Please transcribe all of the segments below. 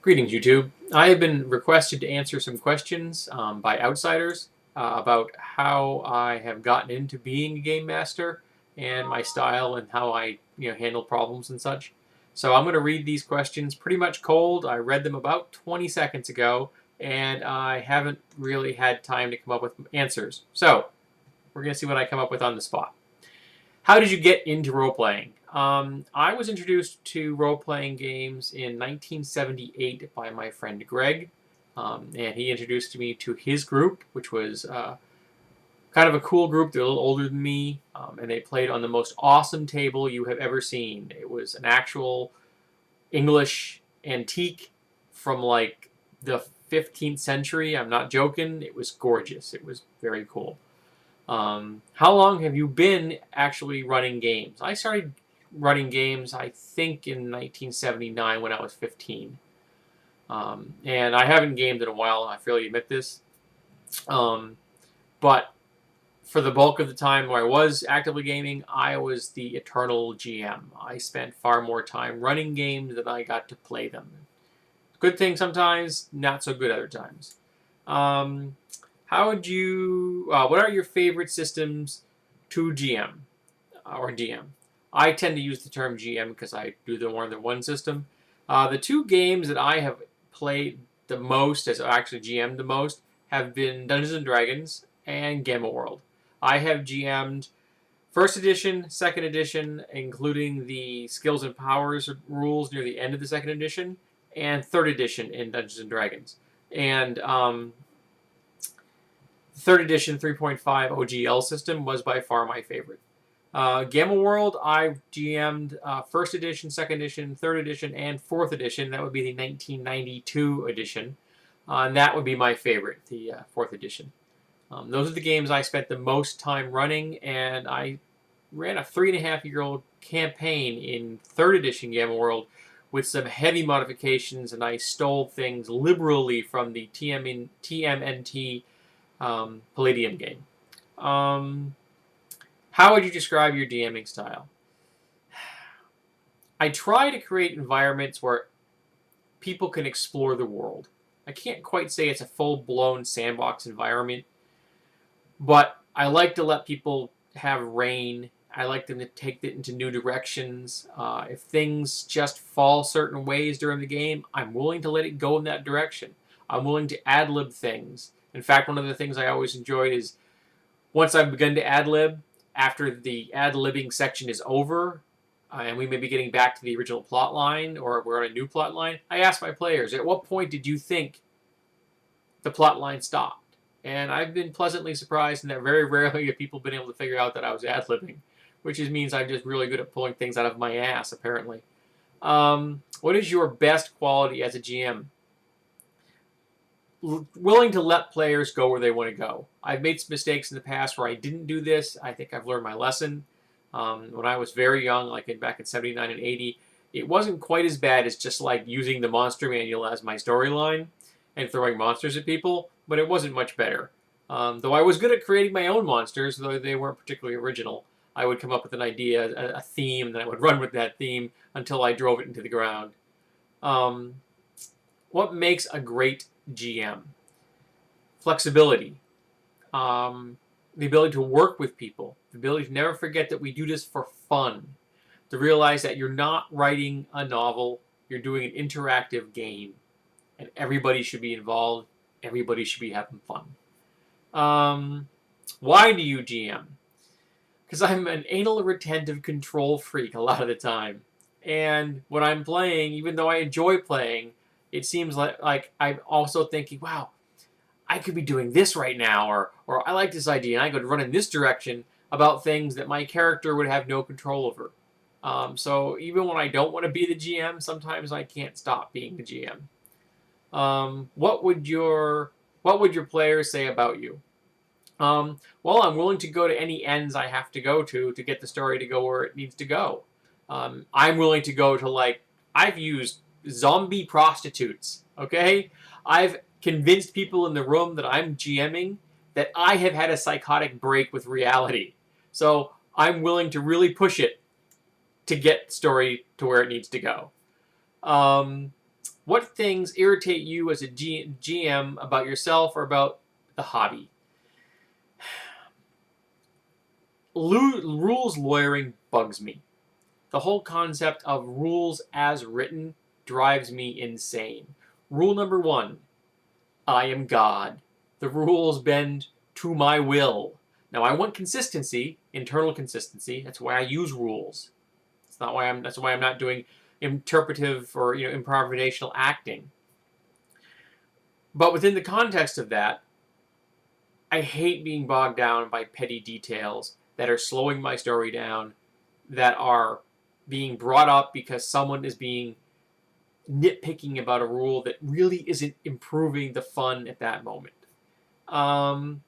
Greetings, YouTube. I have been requested to answer some questions by outsiders about how I have gotten into being a game master and my style and how I handle problems and such. So I'm going to read these questions pretty much cold. I read them about 20 seconds ago, and I haven't really had time to come up with answers. So we're going to see what I come up with on the spot. How did you get into role-playing? I was introduced to role-playing games in 1978 by my friend Greg, and he introduced me to his group, which was kind of a cool group. They're a little older than me, and they played on the most awesome table you have ever seen. It was an actual English antique from like the 15th century. I'm not joking. It was gorgeous. It was very cool. How long have you been actually running games? I started running games, I think, in 1979 when I was 15. And I haven't gamed in a while, I freely admit this. But for the bulk of the time where I was actively gaming, I was the eternal GM. I spent far more time running games than I got to play them. Good thing sometimes, not so good other times. How would you? What are your favorite systems to GM or DM? I tend to use the term GM because I do the more than one system. The two games that I have played the most, as I actually GM'd the most, have been Dungeons and Dragons and Gamma World. I have GM'd First Edition, Second Edition, including the skills and powers rules near the end of the Second Edition, and Third Edition in Dungeons and Dragons. And Third Edition 3.5 OGL system was by far my favorite. Gamma World, I GM'd First Edition, Second Edition, Third Edition, and Fourth Edition. That would be the 1992 edition. And that would be my favorite, the Fourth Edition. Those are the games I spent the most time running, and I ran a 3.5-year-old campaign in Third Edition Gamma World with some heavy modifications, and I stole things liberally from the TMNT Palladium game. How would you describe your DMing style? I try to create environments where people can explore the world. I can't quite say it's a full-blown sandbox environment, but I like to let people have reign. I like them to take it into new directions. If things just fall certain ways during the game, I'm willing to let it go in that direction. I'm willing to ad-lib things. In fact, one of the things I always enjoyed is once I've begun to ad-lib, after the ad-libbing section is over, and we may be getting back to the original plot line, or we're on a new plot line, I ask my players, at what point did you think the plot line stopped? And I've been pleasantly surprised, and that very rarely have people been able to figure out that I was ad-libbing, which means I'm just really good at pulling things out of my ass, apparently. What is your best quality as a GM? Willing to let players go where they want to go. I've made some mistakes in the past where I didn't do this. I think I've learned my lesson. When I was very young, like back in 79 and 80, it wasn't quite as bad as just like using the monster manual as my storyline and throwing monsters at people, but it wasn't much better. Though I was good at creating my own monsters, though they weren't particularly original. I would come up with an idea, a theme, and then I would run with that theme until I drove it into the ground. What makes a great GM? Flexibility, the ability to work with people, the ability to never forget that we do this for fun, to realize that you're not writing a novel, you're doing an interactive game, and everybody should be involved, everybody should be having fun. Why do you GM? Because I'm an anal retentive control freak a lot of the time. And when I'm playing, even though I enjoy playing, it seems like I'm also thinking, wow, I could be doing this right now, or I like this idea, and I could run in this direction about things that my character would have no control over. So even when I don't want to be the GM, sometimes I can't stop being the GM. What would your players say about you? Well, I'm willing to go to any ends I have to go to get the story to go where it needs to go. I'm willing to go to, I've used zombie prostitutes, okay? I've convinced people in the room that I'm GMing that I have had a psychotic break with reality. So I'm willing to really push it to get the story to where it needs to go. What things irritate you as a GM about yourself or about the hobby? Rules lawyering bugs me. The whole concept of rules as written drives me insane. Rule number 1, I am God. The rules bend to my will. Now I want consistency, internal consistency. That's why I use rules. That's why I'm not doing interpretive or improvisational acting. But within the context of that, I hate being bogged down by petty details that are slowing my story down, that are being brought up because someone is being nitpicking about a rule that really isn't improving the fun at that moment.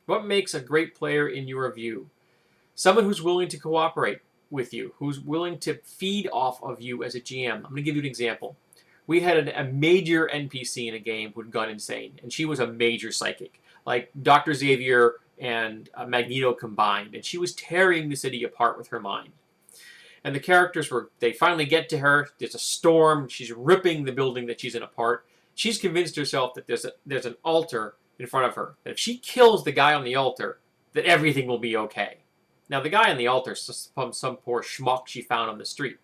What makes a great player in your view? Someone who's willing to cooperate with you, who's willing to feed off of you as a GM. I'm going to give you an example. We had a major NPC in a game who'd gone insane, and she was a major psychic, like Dr. Xavier and Magneto combined, and she was tearing the city apart with her mind. And the characters they finally get to her, there's a storm, she's ripping the building that she's in apart. She's convinced herself that there's an altar in front of her, that if she kills the guy on the altar, that everything will be okay. Now, the guy on the altar is some poor schmuck she found on the street,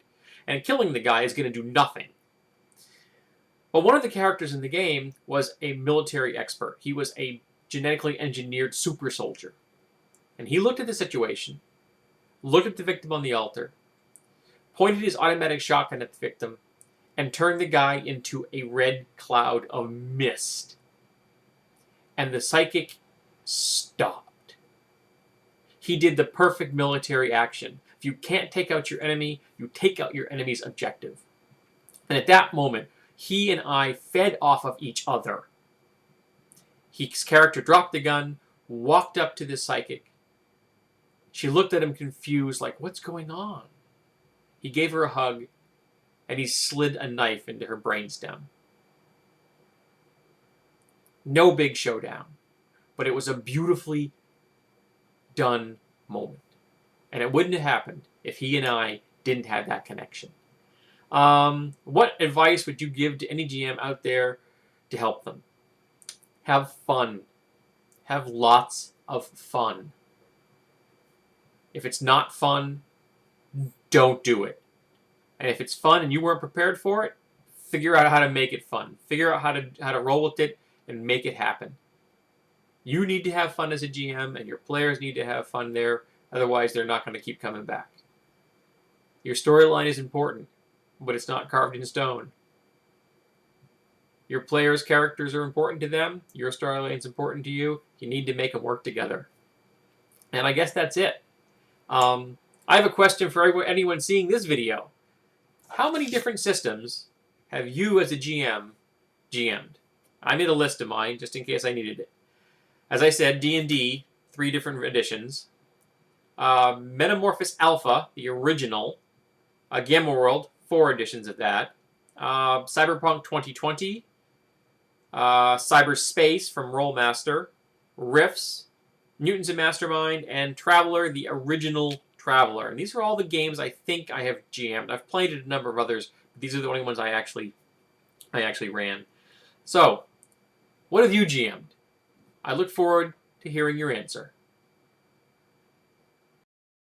and killing the guy is going to do nothing. But one of the characters in the game was a military expert. He was a genetically engineered super soldier. And he looked at the situation, looked at the victim on the altar, pointed his automatic shotgun at the victim, and turned the guy into a red cloud of mist. And the psychic stopped. He did the perfect military action. If you can't take out your enemy, you take out your enemy's objective. And at that moment, he and I fed off of each other. His character dropped the gun, walked up to the psychic. She looked at him confused, like, what's going on? He gave her a hug, and he slid a knife into her brainstem. No big showdown, but it was a beautifully done moment. And it wouldn't have happened if he and I didn't have that connection. What advice would you give to any GM out there to help them? Have fun. Have lots of fun. If it's not fun, don't do it. And if it's fun and you weren't prepared for it, figure out how to make it fun. Figure out how to roll with it and make it happen. You need to have fun as a GM, and your players need to have fun there. Otherwise, they're not going to keep coming back. Your storyline is important, but it's not carved in stone. Your players' characters are important to them. Your storyline is important to you. You need to make them work together. And I guess that's it. I have a question for anyone seeing this video. How many different systems have you as a GM GM'd? I made a list of mine just in case I needed it. As I said, D&D, 3 different editions. Metamorphosis Alpha, the original. Gamma World, 4 editions of that. Cyberpunk 2020. Cyberspace from Rolemaster. Rifts. Mutants Mastermind. And Traveler, the original Traveler. And these are all the games I think I have GM'd. I've played a number of others, but these are the only ones I actually ran. So, what have you GM'd? I look forward to hearing your answer.